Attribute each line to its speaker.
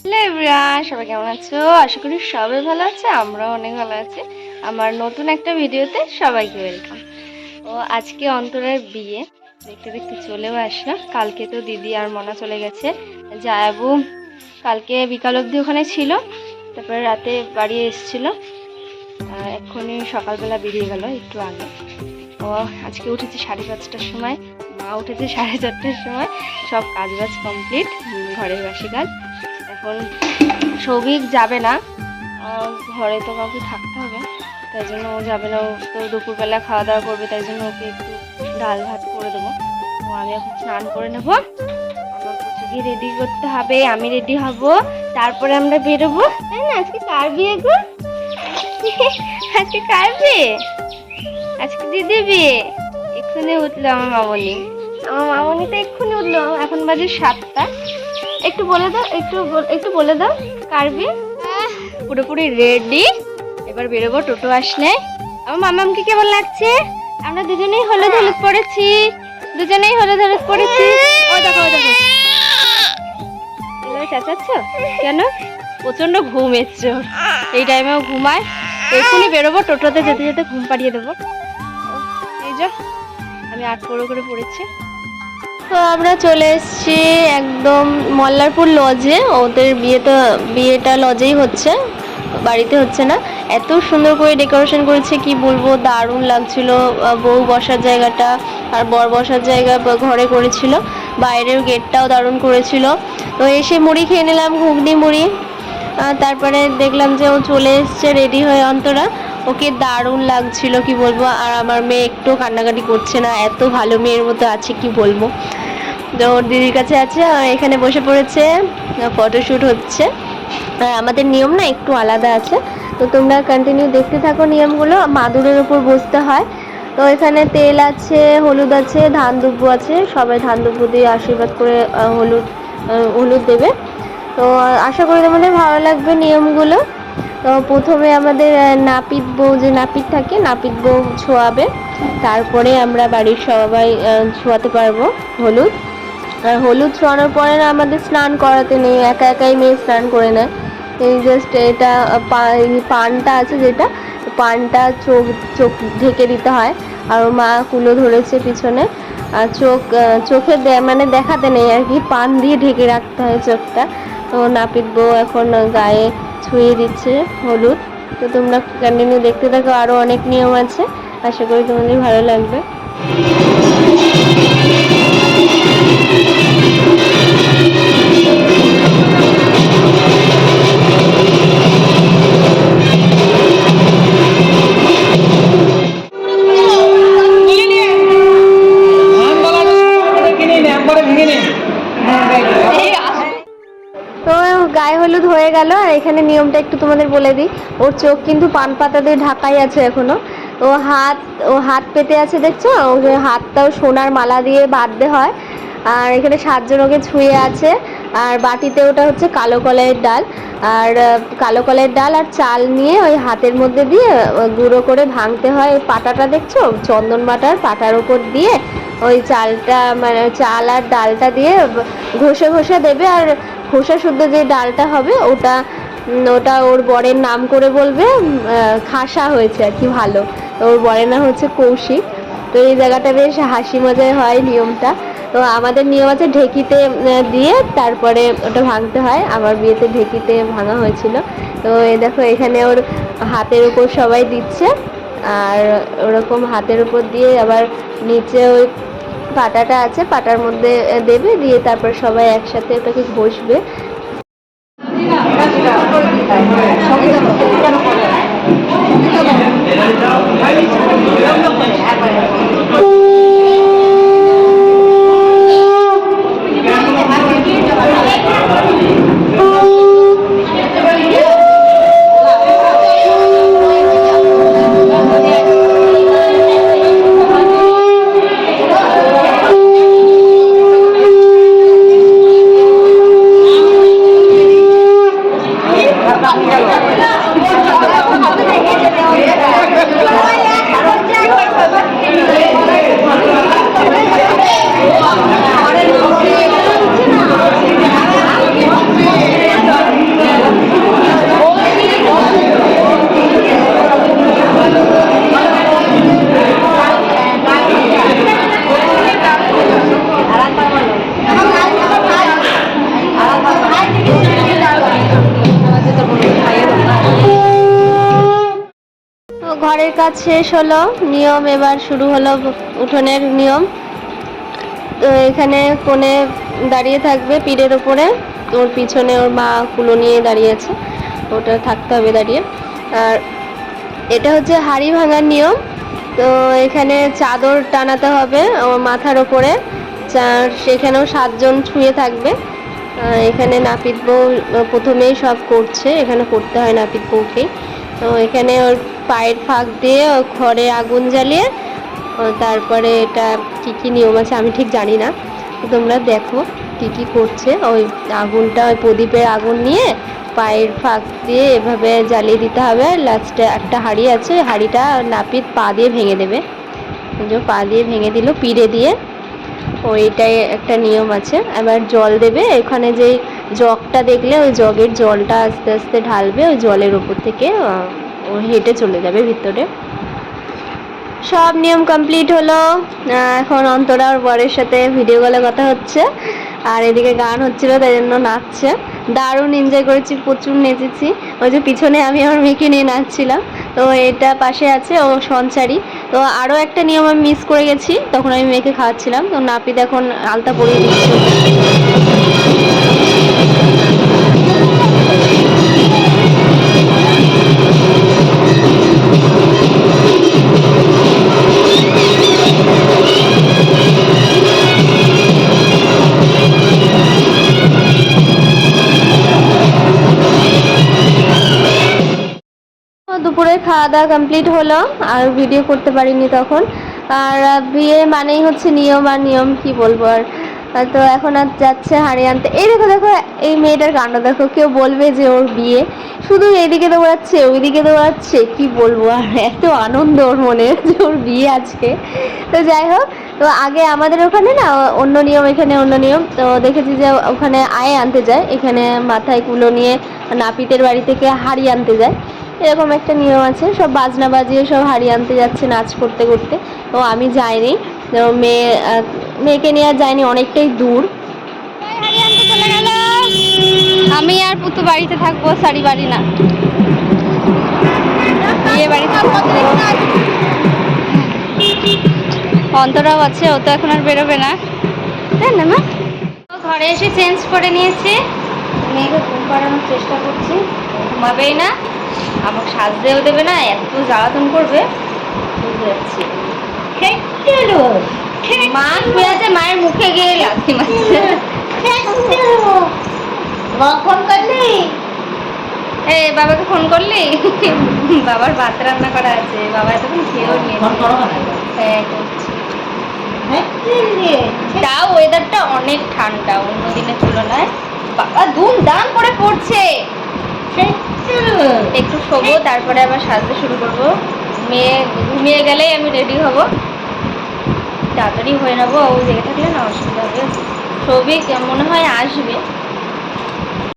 Speaker 1: Hello everyone, সবাই কেমন আছো? আশা করি সবাই ভালো আছে, আমরাও অনেক ভালো আছি। আমার নতুন একটা ভিডিওতে সবাইকে ওয়েলকাম। ও আজকে অন্তরার বিয়ে, দেখতে দেখতে চলেও আসলো। কালকে তো দিদি আর মনা চলে গেছে, যাবো কালকে বিকাল অবধি ওখানে ছিল, তারপরে রাতে বাড়ি এসেছিল। এক্ষুনি সকালবেলা বেরিয়ে গেল একটু আগে। ও আজকে উঠেছে 5:30টার সময়, মা উঠেছে 4:30টার সময়। সব কাজবাজ কমপ্লিট, ঘরের বাসি কাজ। এখন সৌভিক যাবে না, ঘরে তো কাউকে থাকতে হবে, তাই জন্য ও যাবে না। ও তো দুপুরবেলা খাওয়া দাওয়া করবে, তাই জন্য ওকে একটু ডাল ভাত করে দেবো। তো আমি এখন স্নান করে নেবো, আমার প্রচুর রেডি করতে হবে, আমি রেডি হব, তারপরে আমরা বেরোবো। তাই না? আজকে কার বিয়ে গো? আজকে কার বিয়ে? আজকে দিদি বিয়ে। এক্ষুনি উঠলো আমার মামনি, আমার মামনি তো এক্ষুনি উঠলো, এখন বাজে 7টা। একটু বলে দাও, একটু বলে দাও কার বিয়ে? পুরোপুরি রেডি, এবার বেরোবো টোটো আসলে। আমার মামামকে কেমন লাগছে? আমরা দুজনেই হলুদ হলুদ পড়েছি, দুজনেই হলুদ হলুদ পড়েছি। ও দেখো, ও দেখো, এভাবে চেঁচাচ্ছ কেন? প্রচন্ড ঘুম এসছে, এই টাইমেও ঘুমায়। এক্ষুনি বেরোবো, টোটোতে যেতে যেতে ঘুম পাড়িয়ে দেবো। এই যে আমি 8 করে পড়েছি। তো আমরা চলে এসেছি একদম মল্লারপুর লজে। ওদের বিয়েটা লজেই হচ্ছে, বাড়িতে হচ্ছে না। এত সুন্দর করে ডেকোরেশন করেছে, কি বলবো, দারুণ লাগছিল। বউ বসার জায়গাটা আর বর বসার জায়গা ঘরে করেছিল, বাইরের গেটটাও দারুণ করেছিল। তো এসে মুড়ি খেয়ে নিলাম, ঘুগনি মুড়ি। তারপরে দেখলাম যে ও চলে এসছে রেডি হয়ে অন্তরা, ওকে দারুণ লাগছিল কি বলবো। আর আমার মেয়ে একটু কান্নাকাটি করছে না, এত ভালো মেয়ের মতো আছে কি বলবো। তো ওর দিদির কাছে আছে, এখানে বসে পড়েছে, ফটোশ্যুট হচ্ছে। আর আমাদের নিয়ম না একটু আলাদা আছে, তো তোমরা কন্টিনিউ দেখতে থাকো নিয়মগুলো। মাদুরের উপর বসতে হয়। তো এখানে তেল আছে, হলুদ আছে, ধান দুব্বো আছে, সবাই ধান দুব্বো দিয়ে আশীর্বাদ করে হলুদ দেবে। তো আশা করি তোমাদের ভালো লাগবে নিয়মগুলো। তো প্রথমে আমাদের নাপিত বউ, যে নাপিত থাকে, নাপিত বউ ছোঁয়াবে, তারপরে আমরা বাড়ির সবাই ছোঁয়াতে পারবো হলুদ। আর হলুদ ছোঁয়ানোর পরে না আমাদের স্নান করাতে নেই, একা একাই মেয়ে স্নান করে নেয়। এই জাস্ট এটা পানটা আছে, যেটা পানটা চোখ ঢেকে দিতে হয়। আর মা কুলো ধরেছে পিছনে, আর চোখে মানে দেখাতে নেই আর কি, পান দিয়ে ঢেকে রাখতে হয় চোখটা। তো নাপিত বউ এখন গায়ে ছুঁয়ে দিচ্ছে হলুদ। তো তোমরা কন্টিনিউ দেখতে থাকো, আরও অনেক নিয়ম আছে, আশা করি তোমাদের ভালো লাগবে। তো গায়ে হলুদ হয়ে গেল। আর এখানে নিয়মটা একটু তোমাদের বলে দিই, ওর চোখ কিন্তু পান পাতা দিয়ে ঢাকাই আছে এখনো। ও হাত পেতে আছে, দেখছো? ওকে হাতটাও সোনার মালা দিয়ে বাঁধতে হয়। আর এখানে 7 জন ওকে ছুঁয়ে আছে। আর বাটিতে ওটা হচ্ছে কালো কলাইয়ের ডাল, আর কালো কলাইয়ের ডাল আর চাল নিয়ে ওই হাতের মধ্যে দিয়ে গুঁড়ো করে ভাঙতে হয়। ওই পাটাটা দেখছো, চন্দন বাটার পাটার উপর দিয়ে ওই চালটা, মানে চাল আর ডালটা দিয়ে ঘষে ঘষে দেবে। আর খোসা শুদ্ধ যে ডালটা হবে ওটা ওর বরের নাম করে বলবে, খাসা হয়েছে আর কি, ভালো। ওর বরের নাম হচ্ছে কৌশিক। তো এই জায়গাটা বেশ হাসি মজায় হয় নিয়মটা। তো আমাদের নিয়ম আছে ঢেকিতে দিয়ে তারপরে ওটা ভাঙতে হয়। আমার বিয়েতে ঢেকিতে ভাঙা হয়েছিল। তো এই দেখো এখানে ওর হাতের উপর সবাই দিচ্ছে, আর ওরকম হাতের উপর দিয়ে আবার নিচে ওই পাটাটা আছে, পাটার মধ্যে দেবে, দিয়ে তারপর সবাই একসাথে ওটাকে ঘষবে। ঘরের কাজ শেষ হলো, নিয়ম এবার শুরু হলো উঠোনের নিয়ম। তো এখানে কোণে দাঁড়িয়ে থাকবে পীরের ওপরে, ওর পিছনে ওর মা কুলো নিয়ে দাঁড়িয়ে আছে, ওটা থাকতে হবে দাঁড়িয়ে। আর এটা হচ্ছে হাঁড়ি ভাঙার নিয়ম। তো এখানে চাদর টানাতে হবে ওর মাথার ওপরে, সেখানেও 7 জন ছুঁয়ে থাকবে। এখানে নাপিত বউ প্রথমেই সব করছে, এখানে করতে হয় নাপিত বউকেই। তো এখানে ওর পায়ের ফাঁক দিয়ে ঘরে আগুন জ্বালিয়ে, তারপরে এটা কী কী নিয়ম আছে আমি ঠিক জানি না, তোমরা দেখো কী কী করছে। ওই আগুনটা, ওই প্রদীপের আগুন নিয়ে পায়ের ফাঁক দিয়ে এভাবে জ্বালিয়ে দিতে হবে। লাস্টে একটা হাঁড়ি আছে, হাঁড়িটা নাপিত পা দিয়ে ভেঙে দেবে, পা দিয়ে ভেঙে দিল পিড়ে দিয়ে। ওইটাই একটা নিয়ম আছে। এবার জল দেবে, এখানে যে জগটা দেখলে ওই জগের জলটা আস্তে আস্তে ঢালবে, ওই জলের উপর থেকে ও হেঁটে চলে যাবে ভিতরে। সব নিয়ম কমপ্লিট হলো। এখন অন্তরা ওর বরের সাথে ভিডিও কলে কথা হচ্ছে, আর এদিকে গান হচ্ছিল, তাই জন্য নাচছে। দারুণ এনজয় করেছি, প্রচুর নেচেছি। ওই যে পিছনে আমি আমার মেয়েকে নিয়ে নাচছিলাম। তো এটা পাশে আছে ও সঞ্চারী। তো আরও একটা নিয়ম আমি মিস করে গেছি, তখন আমি মেয়েকে খাওয়াচ্ছিলাম। তো নাপিত এখন আলতা পরিয়ে দিচ্ছে। দুপুরে খাওয়া দাওয়া কমপ্লিট হলো, আর ভিডিও করতে পারিনি তখন। আর বিয়ে মানেই হচ্ছে নিয়ম, আর নিয়ম কি বলবো আর। তো এখন আর যাচ্ছে হাঁড়ি আনতে। এই দেখো দেখো, এই মেয়েটার কাণ্ড দেখো, কেউ বলবে যে ওর বিয়ে, শুধু এইদিকে দৌড়াচ্ছে ওইদিকে দৌড়াচ্ছে, কি বলবো আর, এত আনন্দ ওর মনে যে ওর বিয়ে আজকে। তো যাই হোক, তো আগে আমাদের ওখানে না অন্য নিয়ম, এখানে অন্য নিয়ম। তো দেখেছি যে ওখানে আয়ে আনতে যায়, এখানে মাথায় কুলো নিয়ে নাপিতের বাড়ি থেকে হাঁড়ি আনতে যায়, এরকম একটা নিয়ম আছে। সব বাজনা বাজিয়ে সব হাঁড়ি আনতে যাচ্ছে নাচ করতে করতে। তো আমি যাইনি, তো মেয়েকে নিয়ে আর যাইনি, অনেকটাই দূর। হাঁড়ি আনতে চলে গেল, আমি আর পুতু বাড়িতে থাকবো, শাড়ি বাড়ি না, বিয়ে বাড়িতে থাকবো। অন্তরাও আছে, ও তো এখন আর বেরোবে না, তাই না মা? ঘরে এসে চেঞ্জ করে নিয়েছি, মেয়েকে ঘুম পাড়ানোর চেষ্টা করছি, ঘুমাবেই না, আমাকে সাজতেও দেবে না, এত জ্বালাতন করবে বুঝতে যাচ্ছি। মা শুয়ে আছে, মায়ের মুখে গিয়ে লাথি মারছে। ফোন করলি? এই বাবাকে ফোন করলি? বাবার ভাত রান্না করা আছে, বাবা এতক্ষণ খেয়েও নিয়েছে। হ্যাঁ করছি। তাও ওয়েদারটা অনেক ঠান্ডা অন্য দিনের তুলনায়, বাবা ধুমধাম করে পড়ছে। একটু শোবো, তারপরে আবার সাজতে শুরু করবো। মেয়ে ঘুমিয়ে গেলেই আমি রেডি হব, তাড়াতাড়ি হয়ে নেবো। ও জেগে থাকলে না অসুবিধা হবে। ছবি মনে হয় আসবে।